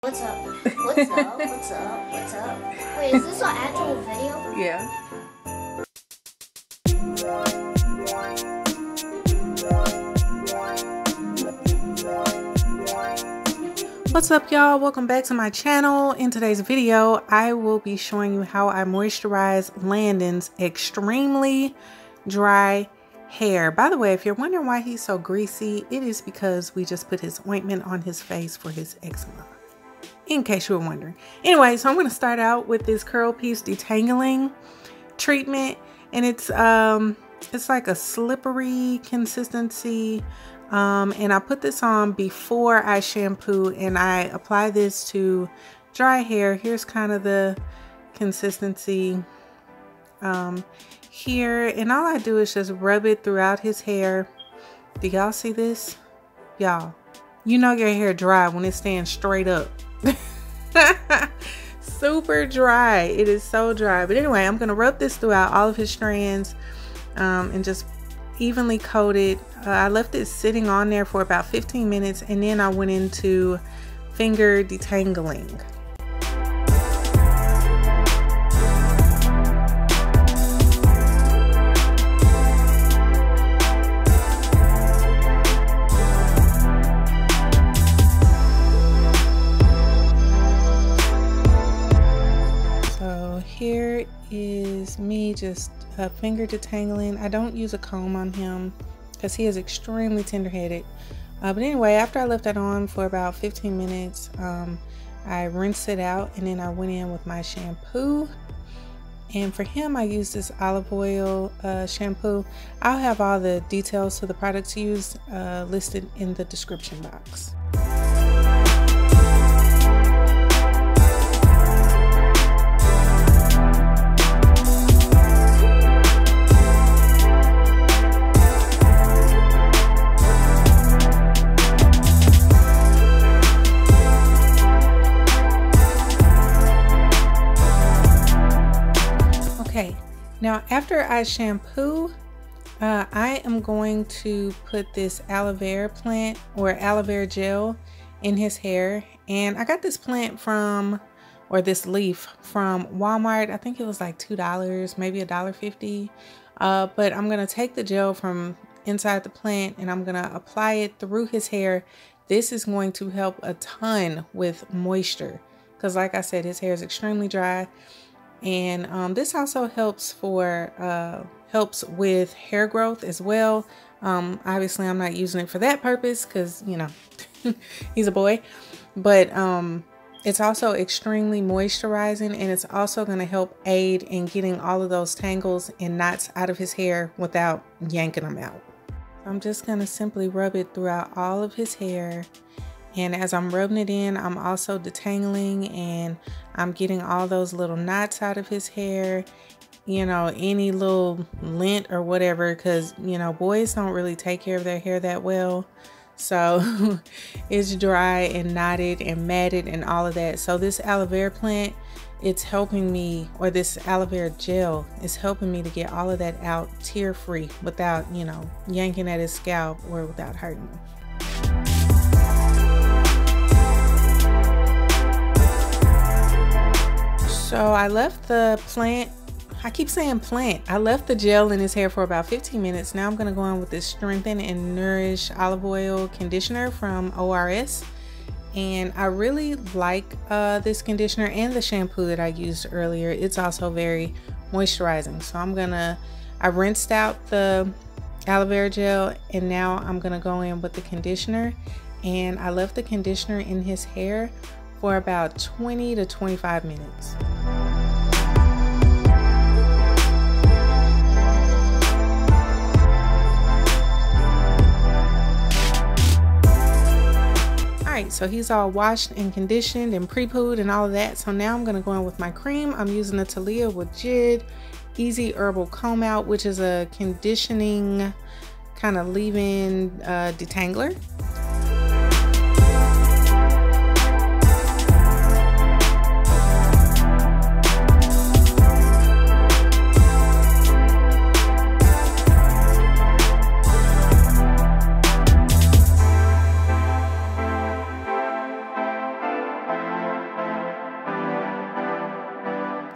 What's up? What's up? What's up? What's up? Wait, is this an actual video? Yeah. What's up, y'all? Welcome back to my channel. In today's video, I will be showing you how I moisturize Landon's extremely dry hair. By the way, if you're wondering why he's so greasy, it is because we just put his ointment on his face for his eczema, in case you were wondering. Anyway, so I'm going to start out with this curl piece detangling treatment, and it's like a slippery consistency. And I put this on before I shampoo, and I apply this to dry hair. Here's kind of the consistency here, and all I do is just rub it throughout his hair. Do y'all see this? Y'all, you know your hair dry when it stands straight up. Super dry. It is so dry. But anyway, I'm gonna rub this throughout all of his strands and just evenly coat it. I left it sitting on there for about 15 minutes, and then I went into finger detangling. Here is me just finger detangling. I don't use a comb on him because he is extremely tender-headed. But anyway, after I left that on for about 15 minutes, I rinsed it out, and then I went in with my shampoo. And for him, I used this olive oil shampoo. I'll have all the details to the products used listed in the description box. Okay, now after I shampoo, I am going to put this aloe vera plant or aloe vera gel in his hair. And I got this plant from, or this leaf from Walmart. I think it was like $2, maybe $1.50. But I'm gonna take the gel from inside the plant and I'm gonna apply it through his hair. This is going to help a ton with moisture because, like I said, his hair is extremely dry. And this also helps with hair growth as well. Obviously I'm not using it for that purpose because, you know, he's a boy, but it's also extremely moisturizing, and it's also going to help aid in getting all of those tangles and knots out of his hair without yanking them out. I'm just going to simply rub it throughout all of his hair. And as I'm rubbing it in, I'm also detangling, and I'm getting all those little knots out of his hair, you know, any little lint or whatever, because, you know, boys don't really take care of their hair that well. So it's dry and knotted and matted and all of that. So this aloe vera plant, it's helping me, or this aloe vera gel is helping me to get all of that out tear-free without, you know, yanking at his scalp or without hurting him. So I left the plant, I keep saying plant, I left the gel in his hair for about 15 minutes. Now I'm going to go in with this Strengthen and Nourish olive oil conditioner from ORS. And I really like this conditioner and the shampoo that I used earlier. It's also very moisturizing. So I rinsed out the aloe vera gel, and now I'm going to go in with the conditioner. And I left the conditioner in his hair for about 20 to 25 minutes. Alright, so he's all washed and conditioned and pre-pooed and all of that. So now I'm going to go in with my cream. I'm using the Taliah Waajid Easy Herbal Comb Out, which is a conditioning kind of leave-in detangler.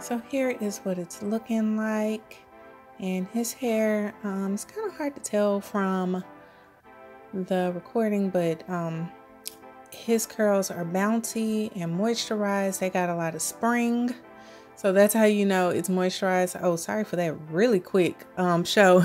So here is what it's looking like. And his hair, it's kind of hard to tell from the recording, but his curls are bouncy and moisturized. They got a lot of spring. So that's how you know it's moisturized. Oh, sorry for that really quick show.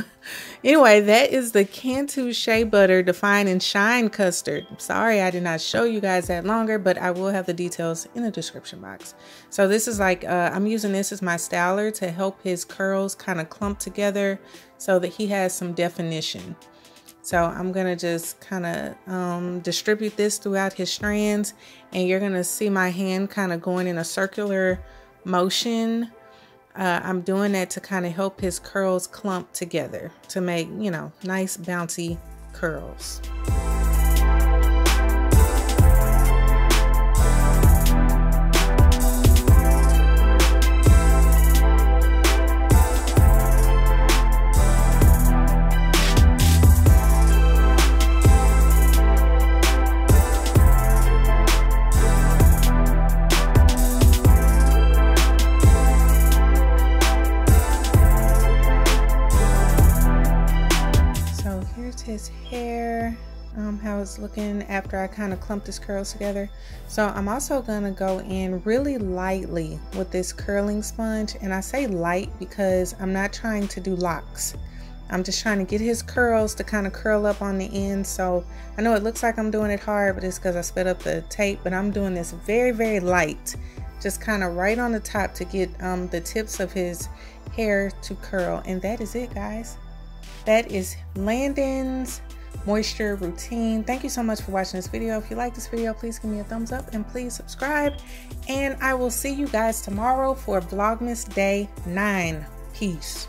Anyway, that is the Cantu Shea Butter Define and Shine Custard. Sorry I did not show you guys that longer, but I will have the details in the description box. So this is like, I'm using this as my styler to help his curls kind of clump together so that he has some definition. So I'm going to just kind of distribute this throughout his strands, and you're going to see my hand kind of going in a circular motion. I'm doing that to kind of help his curls clump together to make, you know, nice bouncy curls. His hair, how it's looking after I kind of clumped his curls together. So I'm also gonna go in really lightly with this curling sponge, and I say light because I'm not trying to do locks. I'm just trying to get his curls to kind of curl up on the end. So I know it looks like I'm doing it hard, but it's because I sped up the tape, but I'm doing this very, very light, just kind of right on the top to get the tips of his hair to curl. And that is it, guys. That is Landon's moisture routine. Thank you so much for watching this video. If you like this video, please give me a thumbs up and please subscribe. And I will see you guys tomorrow for Vlogmas Day 9. Peace.